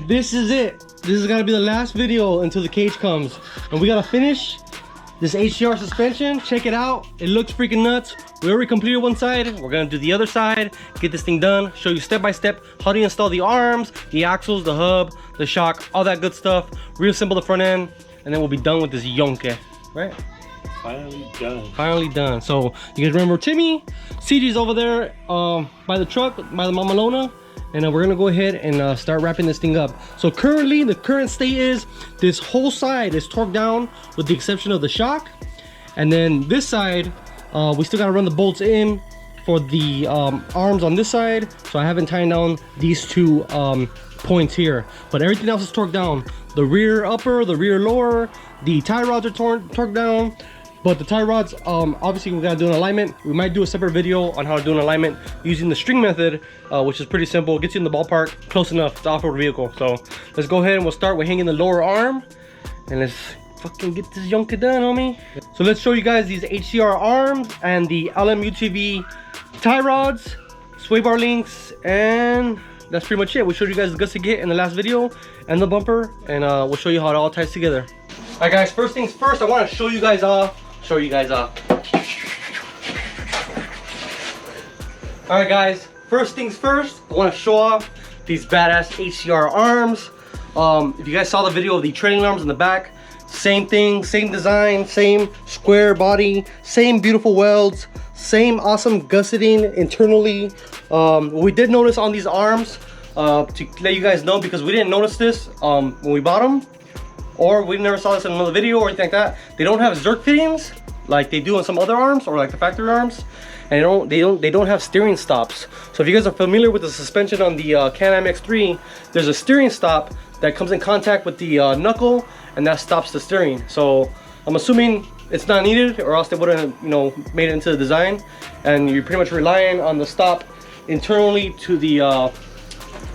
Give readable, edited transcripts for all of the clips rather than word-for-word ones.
this is it. This is gonna be the last video until the cage comes. And we gotta finish this HCR suspension. Check it out. It looks freaking nuts. We already completed one side. We're gonna do the other side, get this thing done, show you step by step how to install the arms, the axles, the hub, the shock, all that good stuff. Reassemble the front end, and then we'll be done with this yonke, right? Finally done. Finally done. So you guys remember Timmy? CJ's over there by the truck, by the Mamalona. And we're gonna go ahead and start wrapping this thing up. So currently, the current state is this whole side is torqued down with the exception of the shock. And then this side, we still gotta run the bolts in for the arms on this side. So I haven't tied down these two points here. But everything else is torqued down. The rear upper, the rear lower, the tie rods are torqued down. But the tie rods, obviously we gotta do an alignment. We might do a separate video on how to do an alignment using the string method, which is pretty simple. Gets you in the ballpark, close enough to off-road vehicle. So let's go ahead and we'll start with hanging the lower arm. And let's fucking get this yonka done, homie. So let's show you guys these HCR arms and the LM UTV tie rods, sway bar links, and that's pretty much it. We showed you guys the gusset kit in the last video and the bumper, and we'll show you how it all ties together. All right, guys, first things first, I want to show you guys off. All right, guys, first things first, I want to show off these badass HCR arms. If you guys saw the video of the trailing arms in the back, same thing, same design, same square body, same beautiful welds, same awesome gusseting internally. We did notice on these arms, to let you guys know, because we didn't notice this when we bought them, or we never saw this in another video or anything like that. They don't have Zerk fittings like they do on some other arms, or like the factory arms, and they don't have steering stops. So if you guys are familiar with the suspension on the Can-Am X3, there's a steering stop that comes in contact with the knuckle, and that stops the steering. So I'm assuming it's not needed, or else they wouldn't, you know, made it into the design. And you're pretty much relying on the stop internally to the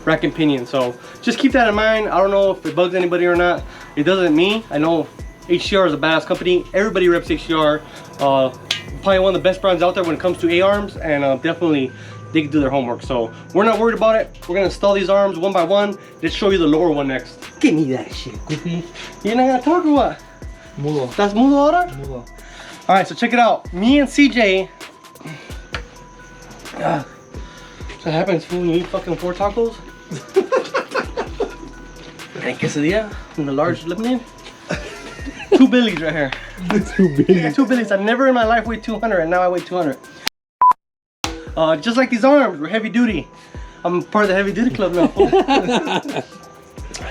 rack and pinion. So just keep that in mind. I don't know if it bugs anybody or not. It doesn't me. I know HCR is a badass company. Everybody reps HCR. Probably one of the best brands out there when it comes to A-arms, and definitely they can do their homework. So we're not worried about it. We're gonna install these arms one by one. Let's show you the lower one next. Give me that shit, Goofy. You're not gonna talk or what? Mudo. That's mudo ahora? Mudo. All right, so check it out. Me and CJ. So that happens when you eat fucking 4 tacos. And quesadilla and the large lemonade. 2 Billies right here. 2 Billies. 2 Billies. I never in my life weighed 200, and now I weigh 200. Just like these arms, we're heavy duty. I'm part of the heavy duty club now.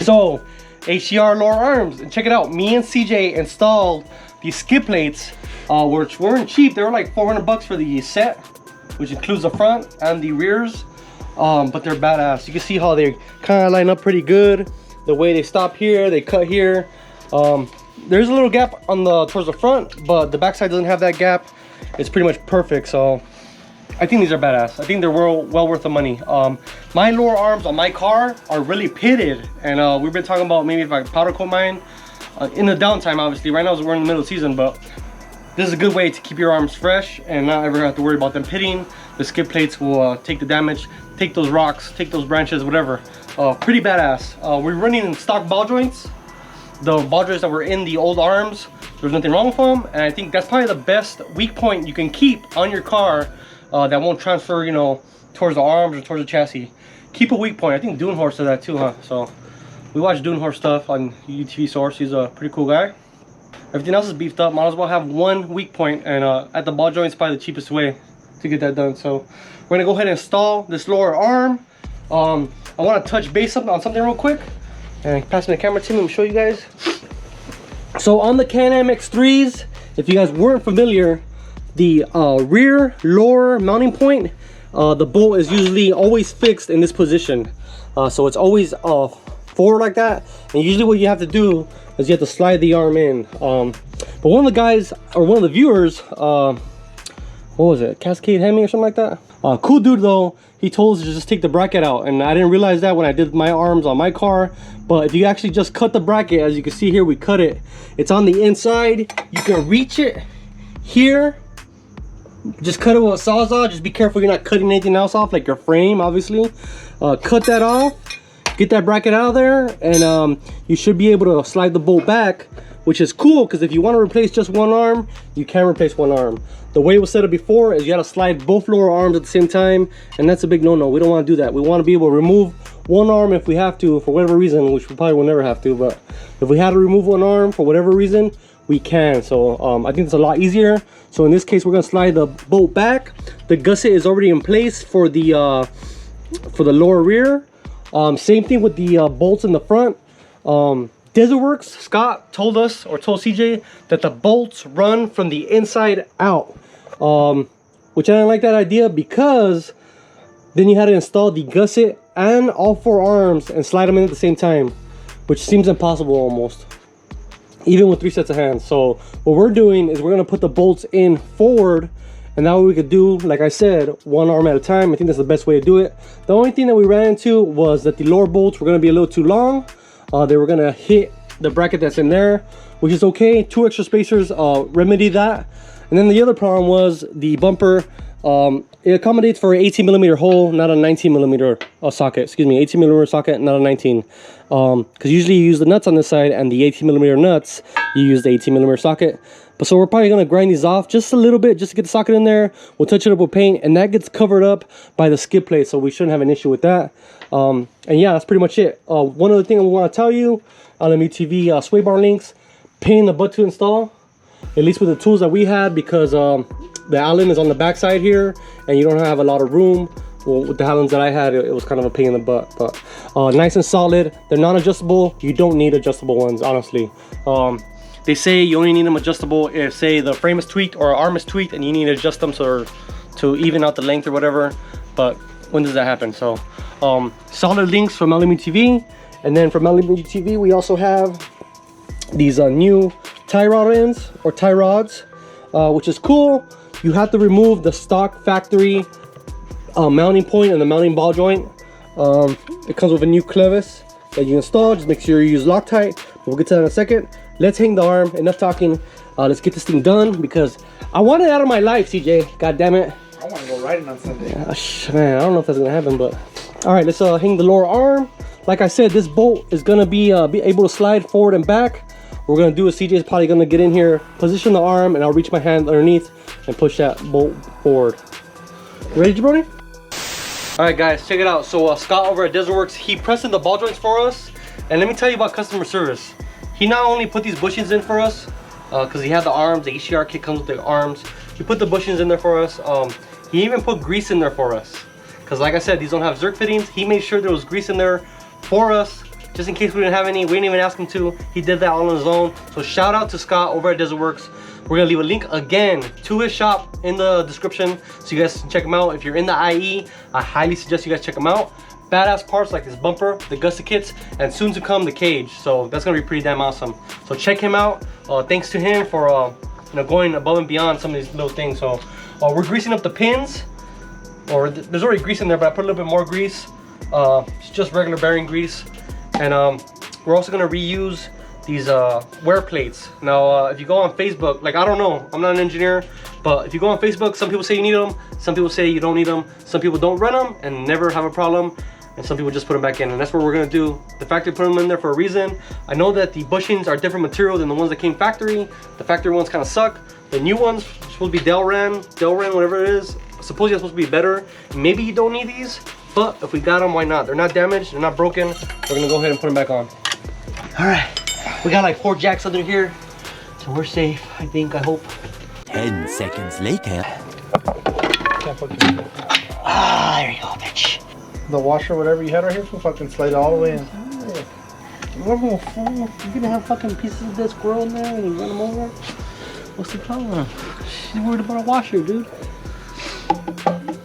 So, HCR lower arms, and check it out. Me and CJ installed these skid plates, which weren't cheap. They were like 400 bucks for the set, which includes the front and the rears. But they're badass. You can see how they kind of line up pretty good. The way they stop here, they cut here. There's a little gap on the towards the front, but the backside doesn't have that gap. It's pretty much perfect. So I think these are badass. I think they're well worth the money. My lower arms on my car are really pitted, and we've been talking about maybe if I powder coat mine in the downtime. Obviously right now we're in the middle of the season, but this is a good way to keep your arms fresh and not ever have to worry about them pitting. The skid plates will take the damage, take those rocks, take those branches, whatever. Pretty badass. We're running in stock ball joints. The ball joints that were in the old arms, there's nothing wrong with them, and I think that's probably the best weak point you can keep on your car that won't transfer, you know, towards the arms or towards the chassis. Keep a weak point. I think Dune Horse does that too, huh? So we watch Dune Horse stuff on UTV source. He's a pretty cool guy. Everything else is beefed up. Might as well have one weak point, and at the ball joint is probably the cheapest way to get that done. So we're gonna go ahead and install this lower arm. I want to touch base on something real quick, and pass me the camera to me and show you guys. So on the Can-Am X3s, if you guys weren't familiar, the rear lower mounting point, the bolt is usually always fixed in this position. So it's always forward like that, and usually what you have to do is you have to slide the arm in. But one of the guys, or one of the viewers, what was it, Cascade Hemming or something like that? Cool dude though, he told us to just take the bracket out, and I didn't realize that when I did my arms on my car. But if you actually just cut the bracket, as you can see here, we cut it. It's on the inside. You can reach it here. Just cut it with a sawzall. Just be careful you're not cutting anything else off, like your frame, obviously. Cut that off. You get that bracket out of there, and you should be able to slide the bolt back, which is cool because if you want to replace just one arm, you can replace one arm. The way it was set up before is you got to slide both lower arms at the same time, and that's a big no-no. We don't want to do that. We want to be able to remove one arm if we have to, for whatever reason, which we probably will never have to, but if we had to remove one arm for whatever reason, we can. So I think it's a lot easier. So in this case, we're going to slide the bolt back. The gusset is already in place for the lower rear. Same thing with the bolts in the front. DESERTWORKS, Scott told us, or told CJ, that the bolts run from the inside out, which I didn't like that idea, because then you had to install the gusset and all 4 arms and slide them in at the same time, which seems impossible almost, even with 3 sets of hands. So what we're doing is we're going to put the bolts in forward, and that way we could do, like I said, one arm at a time. I think that's the best way to do it. The only thing that we ran into was that the lower bolts were going to be a little too long. They were going to hit the bracket that's in there, which is okay. 2 extra spacers remedy that. And then the other problem was the bumper. It accommodates for an 18mm hole, not a 19mm socket. Excuse me, 18mm socket, not a 19. Because usually you use the nuts on this side, and the 18mm nuts, you use the 18mm socket. But so we're probably going to grind these off just a little bit, just to get the socket in there. We'll touch it up with paint, and that gets covered up by the skid plate, so we shouldn't have an issue with that. And yeah, that's pretty much it. One other thing I want to tell you on the UTV sway bar links, pain in the butt to install, at least with the tools that we had, because the Allen is on the back side here, and you don't have a lot of room. Well, with the Allens that I had, it was kind of a pain in the butt, but nice and solid. They're non-adjustable. You don't need adjustable ones, honestly. They say you only need them adjustable if, say, the frame is tweaked or arm is tweaked and you need to adjust them so to even out the length or whatever. But when does that happen? So solid links from UTV, and then from UTV we also have these new tie rod ends, or tie rods, which is cool. You have to remove the stock factory mounting point and the mounting ball joint. It comes with a new clevis that you install. Just make sure you use Loctite. We'll get to that in a second. Let's hang the arm. Enough talking. Let's get this thing done, because I want it out of my life, CJ. God damn it. I want to go riding on Sunday. Man, I don't know if that's gonna happen, but all right, let's hang the lower arm. Like I said, this bolt is gonna be able to slide forward and back. What we're gonna do is CJ is probably gonna get in here, position the arm, and I'll reach my hand underneath and push that bolt forward. Ready, jabroni? All right, guys, check it out. So Scott over at DESERTWORKS, he pressed in the ball joints for us, and let me tell you about customer service. He not only put these bushings in for us, because he had the arms, the HCR kit comes with the arms. He put the bushings in there for us. He even put grease in there for us, because like I said, these don't have Zerk fittings. He made sure there was grease in there for us, just in case we didn't have any. We didn't even ask him to. He did that all on his own. So shout out to Scott over at DESERTWORKS. We're gonna leave a link again to his shop in the description, so you guys can check him out. If you're in the IE, I highly suggest you guys check him out. Badass parts like this bumper, the gusset kits, and soon to come the cage. So that's gonna be pretty damn awesome. So check him out. Thanks to him for going above and beyond some of these little things. So we're greasing up the pins, or there's already grease in there, but I put a little bit more grease. It's just regular bearing grease, and we're also gonna reuse these wear plates. Now if you go on Facebook, like, I don't know, I'm not an engineer, but if you go on Facebook, some people say you need them, some people say you don't need them, some people don't run them and never have a problem, and some people just put them back in, and that's what we're gonna do. The factory put them in there for a reason. I know that the bushings are different material than the ones that came factory. The factory ones kind of suck. The new ones are supposed to be Delran, whatever it is, supposedly supposed to be better. Maybe you don't need these, but if we got them, why not? They're not damaged, they're not broken. We're gonna go ahead and put them back on. All right, we got like 4 jacks under here, so we're safe, I think, I hope. 10 seconds later. Ah, there you go, bitch. The washer, whatever you had right here, will fucking slide all the way in. You're gonna have fucking pieces of this squirrel in there and you run them over? What's the problem? She's worried about a washer, dude.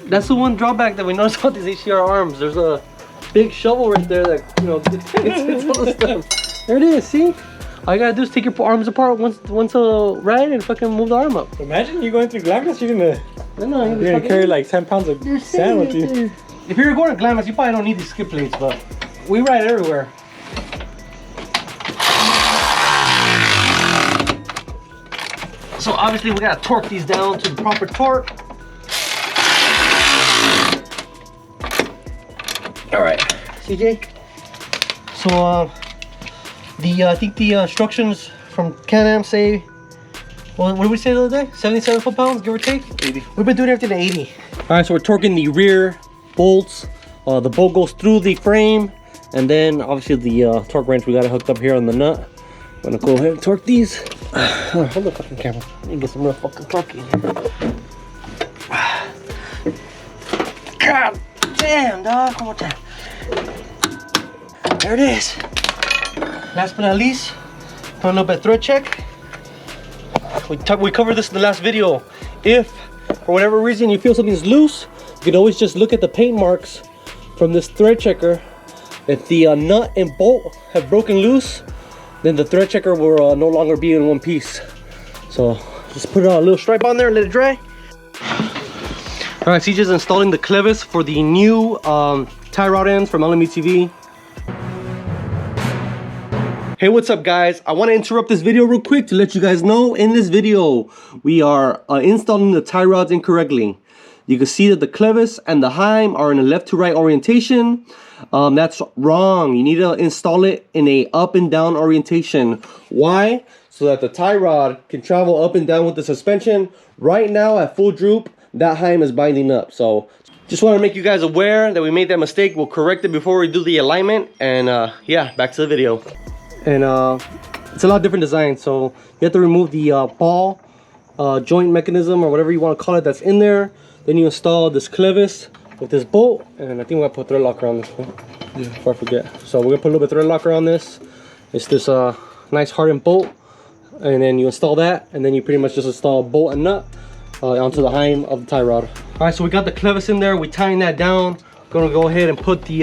That's the one drawback that we noticed about these HCR arms. There's a big shovel right there that, it's all the stuff. There it is, see? All you gotta do is take your arms apart once a ride and fucking move the arm up. Imagine you going through Glamis, you're gonna carry like 10 pounds of sand with you. If you're going to Glamis, you probably don't need these skid plates, but we ride everywhere. So obviously we gotta torque these down to the proper torque. All right, CJ, So I think the instructions from Can-Am say, well, what did we say the other day? 77 foot-pounds, give or take? 80. We've been doing everything at 80. All right, so we're torquing the rear bolts. The bolt goes through the frame, and then obviously the torque wrench we got it hooked up here on the nut. I'm gonna go ahead and torque these. Hold the fucking camera. Let me get some real fucking torque in here. God damn, dog. One more time. There it is. Last but not least, put a little bit of thread check. We covered this in the last video. If for whatever reason you feel something's loose, you can always just look at the paint marks from this thread checker. If the nut and bolt have broken loose, then the thread checker will no longer be in one piece. So just put a little stripe on there and let it dry. All right, CJ's installing the clevis for the new tie rod ends from UTV. Hey, what's up guys? I want to interrupt this video real quick to let you guys know in this video we are installing the tie rods incorrectly. You can see that the clevis and the heim are in a left to right orientation. That's wrong. You need to install it in a up and down orientation. Why? So that the tie rod can travel up and down with the suspension. Right now at full droop, that heim is binding up. So just want to make you guys aware that we made that mistake. We'll correct it before we do the alignment. And yeah, back to the video. And it's a lot different design, so you have to remove the ball joint mechanism or whatever you want to call it that's in there. Then you install this clevis with this bolt, and I think we're gonna put thread locker on this one, yeah, before I forget. So we're gonna put a little bit of thread locker on this. It's this nice hardened bolt, and then you install that, and then you pretty much just install bolt and nut onto the heim of the tie rod. All right, so we got the clevis in there. We tying that down. Gonna go ahead and put the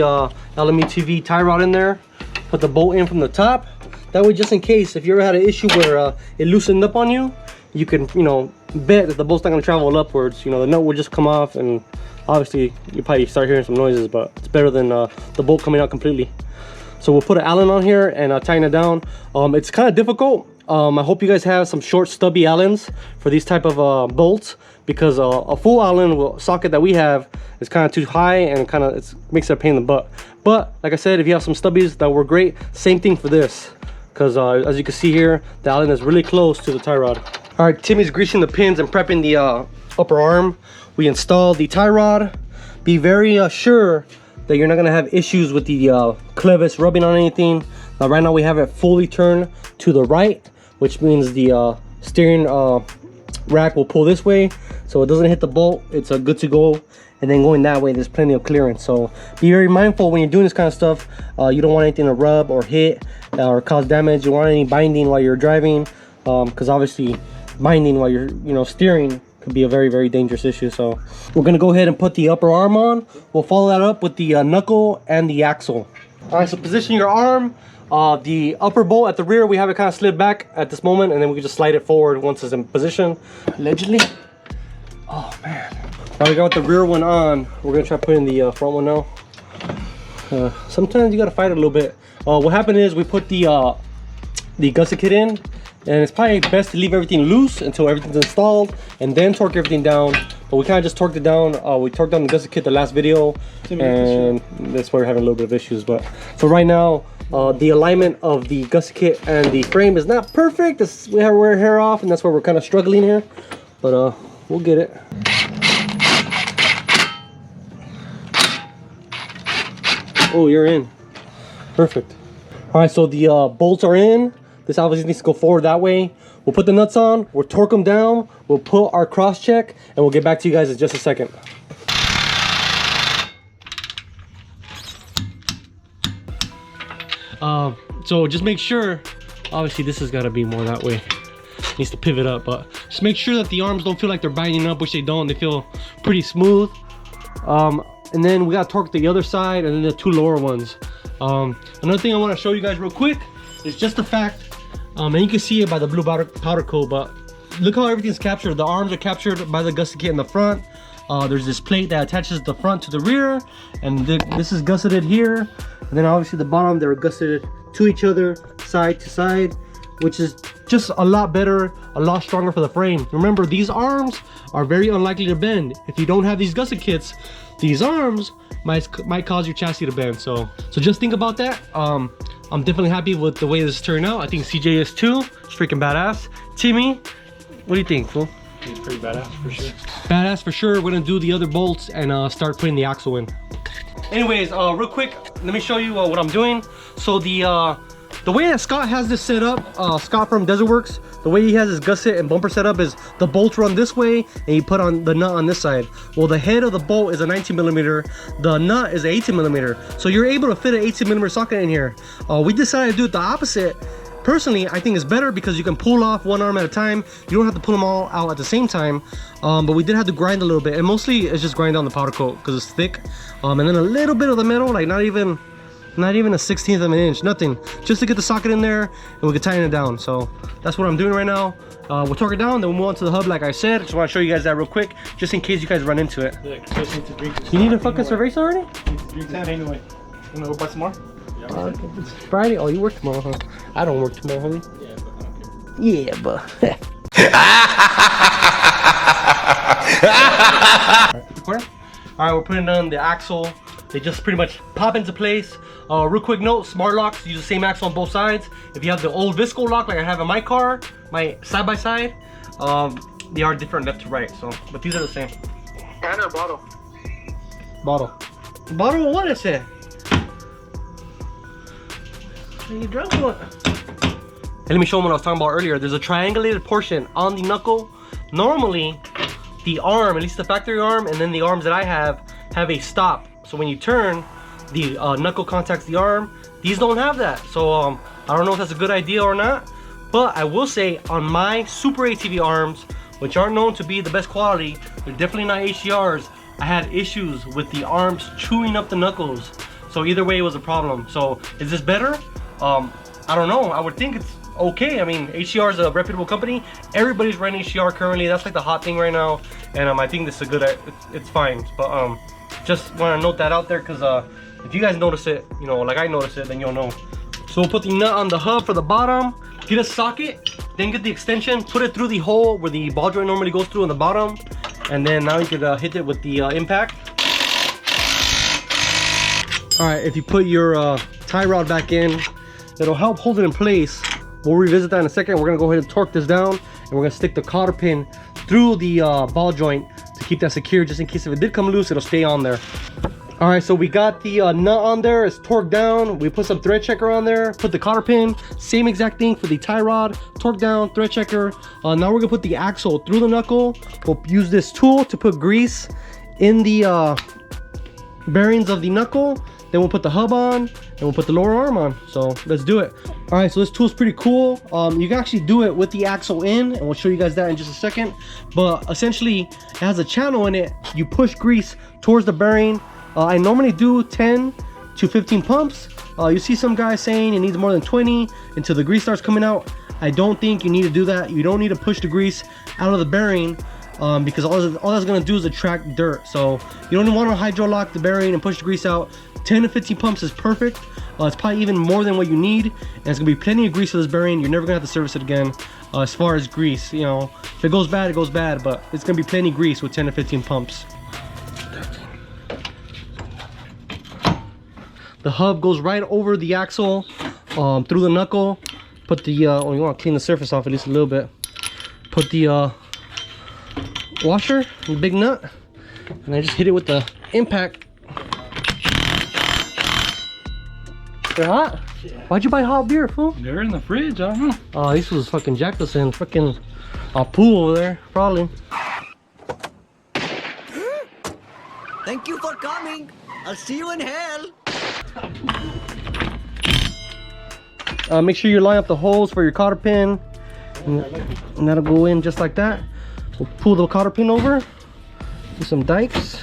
UTV tie rod in there. Put the bolt in from the top. That way, just in case, if you ever had an issue where it loosened up on you, you can, you know, bet that the bolt's not gonna travel upwards. You know, the nut will just come off, and obviously you probably start hearing some noises, but it's better than the bolt coming out completely. So we'll put an Allen on here and tighten it down. It's kind of difficult. I hope you guys have some short stubby Allens for these type of bolts, because a full Allen socket that we have is kind of too high and kind of it makes it a pain in the butt. But like I said, if you have some stubbies that work great, same thing for this, because as you can see here, the Allen is really close to the tie rod. All right, Timmy's greasing the pins and prepping the upper arm. We installed the tie rod. Be very sure that you're not gonna have issues with the clevis rubbing on anything. Right now we have it fully turned to the right, which means the steering rack will pull this way, so it doesn't hit the bolt. It's good to go. And then going that way, there's plenty of clearance. So be very mindful when you're doing this kind of stuff. You don't want anything to rub or hit or cause damage. You don't want any binding while you're driving, because obviously binding while you're, you know, steering could be a very, very dangerous issue. So we're gonna go ahead and put the upper arm on. We'll follow that up with the knuckle and the axle. All right, so position your arm. The upper bolt at the rear, we have it kind of slid back at this moment, and then we can just slide it forward once it's in position. Allegedly. Oh man. Now we got the rear one on. We're gonna try putting the front one now. Sometimes you gotta fight it a little bit. What happened is we put the gusset kit in, and it's probably best to leave everything loose until everything's installed and then torque everything down. But we kind of just torqued it down. We torqued down the gusset kit the last video, and that's why we're having a little bit of issues. But so right now, the alignment of the gusset kit and the frame is not perfect. We have to wear hair off, and that's where we're kind of struggling here. But we'll get it. Oh, you're in. Perfect. All right, so the bolts are in. This obviously needs to go forward that way. We'll put the nuts on, we'll torque them down, we'll put our cross check, and we'll get back to you guys in just a second. So just make sure, obviously this has got to be more that way. It needs to pivot up, but just make sure that the arms don't feel like they're binding up, which they don't. They feel pretty smooth. And then we got to torque the other side and then the two lower ones. Another thing I want to show you guys real quick is just the fact, and you can see it by the blue powder coat, but look how everything's captured. The arms are captured by the gusset kit in the front. There's this plate that attaches the front to the rear, and this is gusseted here. And then obviously the bottom, they're gusseted to each other, side to side, which is just a lot better, a lot stronger for the frame. Remember, these arms are very unlikely to bend. If you don't have these gusset kits, these arms might cause your chassis to bend. So just think about that. I'm definitely happy with the way this turned out. I think CJ is too. It's freaking badass. Timmy, what do you think, fool? It's pretty badass for sure. Badass for sure. We're gonna do the other bolts and start putting the axle in. Anyways, real quick, let me show you what I'm doing. So the way that Scott has this set up, Scott from DESERTWORKS, the way he has his gusset and bumper set up is the bolts run this way and you put on the nut on this side. Well, the head of the bolt is a 19mm, the nut is an 18mm. So you're able to fit an 18mm socket in here. We decided to do it the opposite. Personally, I think it's better because you can pull off one arm at a time. You don't have to pull them all out at the same time. But we did have to grind a little bit, and mostly it's just grind on the powder coat because it's thick. And then a little bit of the metal, like not even a 1/16 of an inch, nothing, just to get the socket in there and we can tighten it down. So that's what I'm doing right now. We'll torque it down, then we'll move on to the hub like I said. Just want to show you guys that real quick, just in case you guys run into it. You need a fucking cerveza already? Drink that anyway. You wanna go buy some more? It's Friday. Oh, you work tomorrow, huh? I don't work tomorrow, homie. Yeah, but recording? All right, we're putting on the axle. They just pretty much pop into place. Real quick note, smart locks use the same axle on both sides. If you have the old Visco lock like I have in my car, my side-by-side, they are different left to right. So, but these are the same. And a bottle. Bottle of what is it? Are you drunk or what? And let me show them what I was talking about earlier. There's a triangulated portion on the knuckle. Normally, the arm, at least the factory arm, and then the arms that I have a stop. So when you turn, the knuckle contacts the arm. These don't have that. So I don't know if that's a good idea or not. But I will say on my Super ATV arms, which aren't known to be the best quality, they're definitely not HCRs. I had issues with the arms chewing up the knuckles. So either way, it was a problem. So is this better? I don't know. I would think it's okay. I mean, HCR is a reputable company. Everybody's running HCR currently. That's like the hot thing right now. And I think this is a good, it's fine. But just want to note that out there because if you guys notice it, you know, like I notice it, then you'll know. So we'll put the nut on the hub for the bottom, get a socket, then get the extension, put it through the hole where the ball joint normally goes through on the bottom. And then now you could hit it with the impact. All right, if you put your tie rod back in, it'll help hold it in place. We'll revisit that in a second. We're gonna go ahead and torque this down and we're gonna stick the cotter pin through the ball joint to keep that secure, just in case if it did come loose, it'll stay on there. All right, so we got the nut on there, it's torqued down. We put some thread checker on there, put the cotter pin, same exact thing for the tie rod, torque down, thread checker. Now we're gonna put the axle through the knuckle. We'll use this tool to put grease in the bearings of the knuckle. Then we'll put the hub on and we'll put the lower arm on. So let's do it. All right, so this tool is pretty cool. You can actually do it with the axle in, and we'll show you guys that in just a second. But essentially, it has a channel in it. You push grease towards the bearing. I normally do 10 to 15 pumps. You see some guys saying it needs more than 20 until the grease starts coming out. I don't think you need to do that. You don't need to push the grease out of the bearing. Because all that's gonna do is attract dirt. So you don't want to hydro lock the bearing and push the grease out. 10 to 15 pumps is perfect. It's probably even more than what you need, and it's gonna be plenty of grease for this bearing. You're never gonna have to service it again. As far as grease, you know, if it goes bad, it goes bad, but it's gonna be plenty of grease with 10 to 15 pumps. The hub goes right over the axle, through the knuckle. Put the oh, you want to clean the surface off at least a little bit. Put the washer, the big nut, and I just hit it with the impact. They're hot? Yeah. Why'd you buy hot beer, fool? They're in the fridge, I don't know. Oh, this was fucking Jackelson, fucking pool over there, probably. Thank you for coming. I'll see you in hell. Make sure you line up the holes for your cotter pin, and that'll go in just like that. We'll pull the cotter pin over, do some dikes,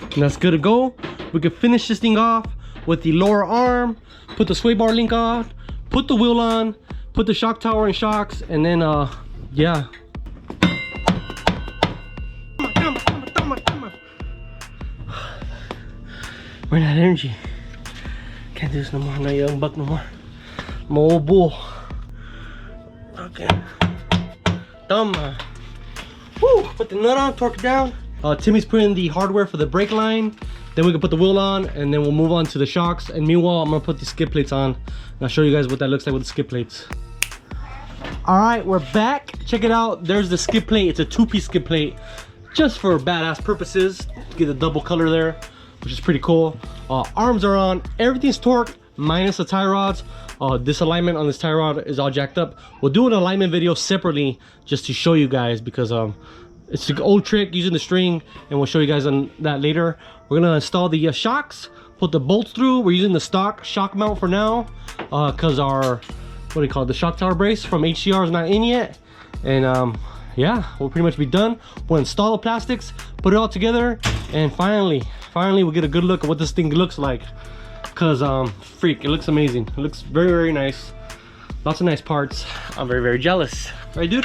and that's good to go. We can finish this thing off with the lower arm, put the sway bar link on, put the wheel on, put the shock tower and shocks, and then yeah. Come on. Run out of energy. Can't do this no more. I'm not a young buck no more. I'm an old bull. Okay. Done. Woo! Put the nut on, torque it down. Timmy's putting the hardware for the brake line. Then we can put the wheel on, and then we'll move on to the shocks. And meanwhile, I'm gonna put the skid plates on, and I'll show you guys what that looks like with the skid plates. All right, we're back. Check it out. There's the skid plate. It's a 2-piece skid plate, just for badass purposes. Get a double color there, which is pretty cool. Arms are on. Everything's torqued minus the tie rods. This alignment on this tie rod is all jacked up. We'll do an alignment video separately just to show you guys, because it's an old trick using the string, and we'll show you guys on that later. We're gonna install the shocks, put the bolts through. We're using the stock shock mount for now, because our, what do you call it, the shock tower brace from HCR is not in yet. And yeah, we'll pretty much be done. We'll install the plastics, put it all together, and finally we'll get a good look at what this thing looks like. Cause freak, it looks amazing. It looks very, very nice. Lots of nice parts. I'm very, very jealous. Right, dude?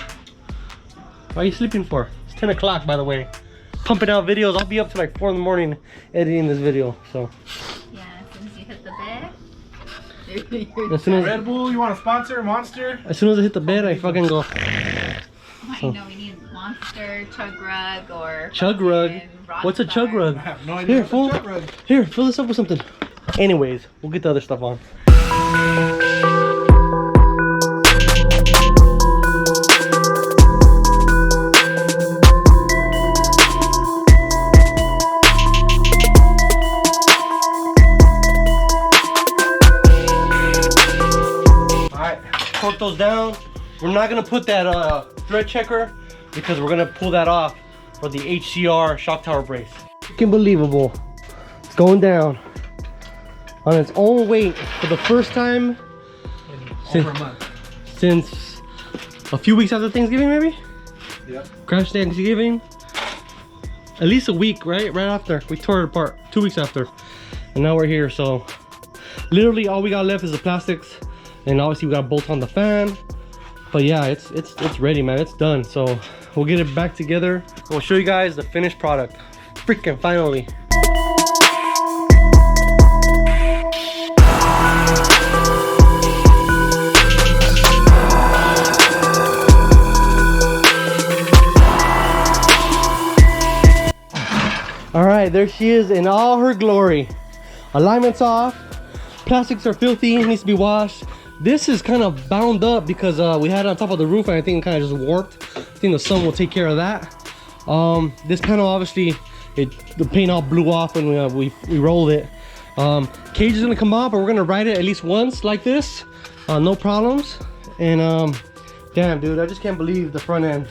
Why are you sleeping for? It's 10 o'clock, by the way. Pumping out videos. I'll be up to like 4 in the morning editing this video. So yeah, as soon as you hit the bed. As soon as, Red Bull, you want to sponsor Monster? as soon as I hit the bed, I fucking go. I know we need Monster, Chug Rug, or Chug Rug? What's a Chug Rug? I have no idea. Here, fool. Here, fill this up with something. Anyways, we'll get the other stuff on. Alright, torque those down. We're not gonna put that thread checker because we're gonna pull that off for the HCR shock tower brace. Unbelievable. It's going down on its own weight for the first time since a few weeks after Thanksgiving, maybe? Yep. Crash Thanksgiving. At least a week, right? Right after. We tore it apart 2 weeks after. And now we're here, so literally all we got left is the plastics. And obviously we got to bolt on the fan. But yeah, it's ready, man. It's done. So we'll get it back together. We'll show you guys the finished product. Freaking finally. All right, there she is in all her glory. Alignment's off. Plastics are filthy, needs to be washed. This is kind of bound up because we had it on top of the roof and I think it kind of just warped. I think the sun will take care of that. This panel, obviously, the paint all blew off when we rolled it. Cage is gonna come off, but we're gonna ride it at least once like this. No problems. And damn, dude, I just can't believe the front end.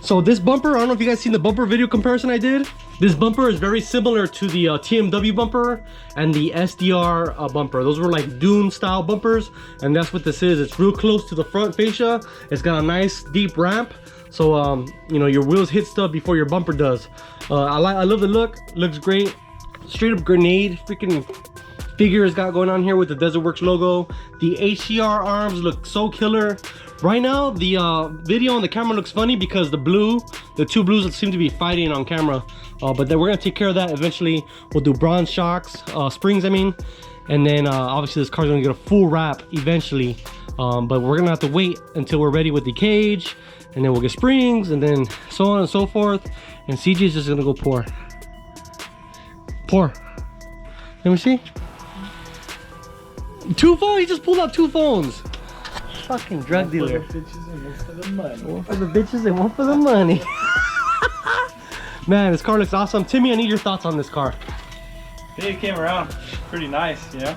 So this bumper, I don't know if you guys seen the bumper video comparison I did. This bumper is very similar to the TMW bumper and the SDR bumper. Those were like dune style bumpers, and that's what this is. It's real close to the front fascia. It's got a nice deep ramp, so you know, your wheels hit stuff before your bumper does. I love the look. Looks great. Straight up grenade freaking figure it's got going on here with the DESERTWORKS logo. The HCR arms look so killer. Right now, the video on the camera looks funny because the two blues seem to be fighting on camera. But then we're gonna take care of that eventually. We'll do bronze shocks, springs I mean. And then obviously this car's gonna get a full wrap eventually. But we're gonna have to wait until we're ready with the cage. And then we'll get springs and then so on and so forth. And CJ's just gonna go pour. Pour. Let me see. 2 phones? He just pulled out 2 phones. Fucking drug dealer. One for the bitches and one for the money. Man, this car looks awesome. Timmy, I need your thoughts on this car. I think it came around pretty nice, you know?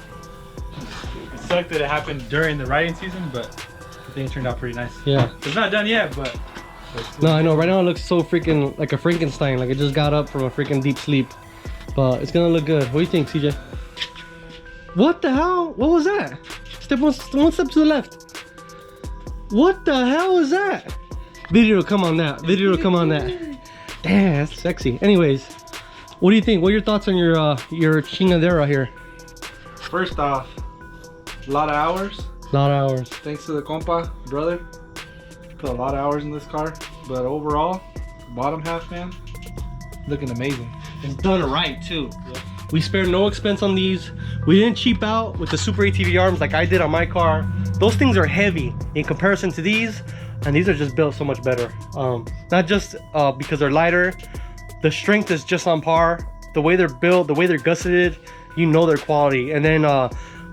It sucked that it happened during the riding season, but I think it turned out pretty nice. Yeah. It's not done yet, but... No, I know. Right now it looks so freaking like a Frankenstein. Like it just got up from a freaking deep sleep. But it's gonna look good. What do you think, CJ? What the hell? What was that? Step one step to the left. What the hell is that? Video to come on that. Video to come on that. Damn, that's sexy. Anyways, what do you think? What are your thoughts on your chingadera here? First off, a lot of hours. A lot of hours. Thanks to the compa, brother. Put a lot of hours in this car. But overall, bottom half, man, looking amazing. It's done right too. Yeah. We spared no expense on these. We didn't cheap out with the Super ATV arms like I did on my car. Those things are heavy in comparison to these, and these are just built so much better. Not just because they're lighter, the strength is just on par. the way they're built, the way they're gusseted, you know their quality. And then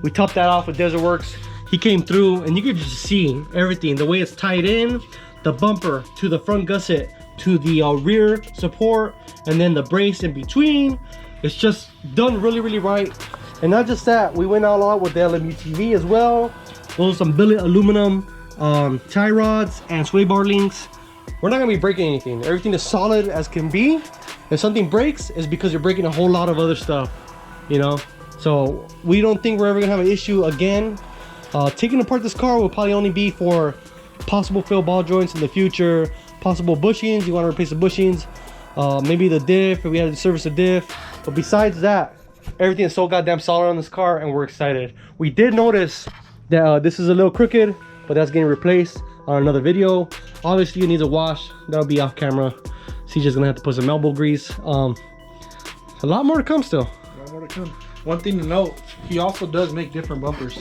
we topped that off with DESERTWORKS. He came through and you could just see everything, the way it's tied in, the bumper to the front gusset to the rear support, and then the brace in between. It's just done really, really right. And not just that, we went all out with the UTV as well. Those are some billet aluminum tie rods and sway bar links. We're not gonna be breaking anything. Everything is solid as can be. If something breaks, it's because you're breaking a whole lot of other stuff, you know? So we don't think we're ever gonna have an issue again. Taking apart this car will probably only be for possible failed ball joints in the future, possible bushings, you want to replace the bushings, maybe the diff, if we had to service the diff. But besides that, everything is so goddamn solid on this car and we're excited. We did notice that this is a little crooked, but that's getting replaced on another video. Obviously it needs a wash, that'll be off camera. CJ's gonna have to put some elbow grease. A lot more to come still. A lot more to come. One thing to note, he also does make different bumpers.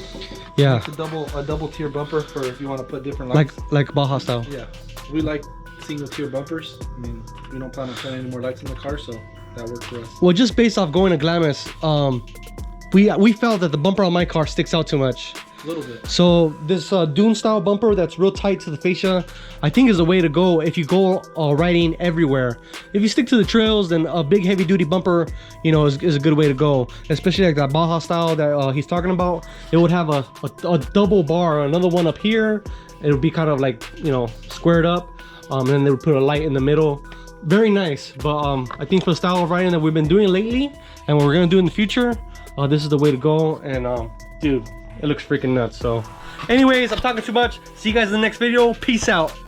Yeah. It's a double tier bumper for if you want to put different lights. Like Baja style. Yeah. We like single tier bumpers. I mean, we don't plan on putting any more lights in the car, so that worked for us. Well, just based off going to Glamis, we felt that the bumper on my car sticks out too much. A little bit. So this Dune style bumper that's real tight to the fascia, I think is the way to go if you go riding everywhere. If you stick to the trails, then a big heavy duty bumper, you know, is a good way to go. Especially like that Baja style that he's talking about. It would have a double bar, another one up here. It would be kind of like, you know, squared up. And then they would put a light in the middle. Very nice. But I think for the style of riding that we've been doing lately and what we're gonna do in the future, this is the way to go. And dude, it looks freaking nuts. So anyways, I'm talking too much. See you guys in the next video. Peace out.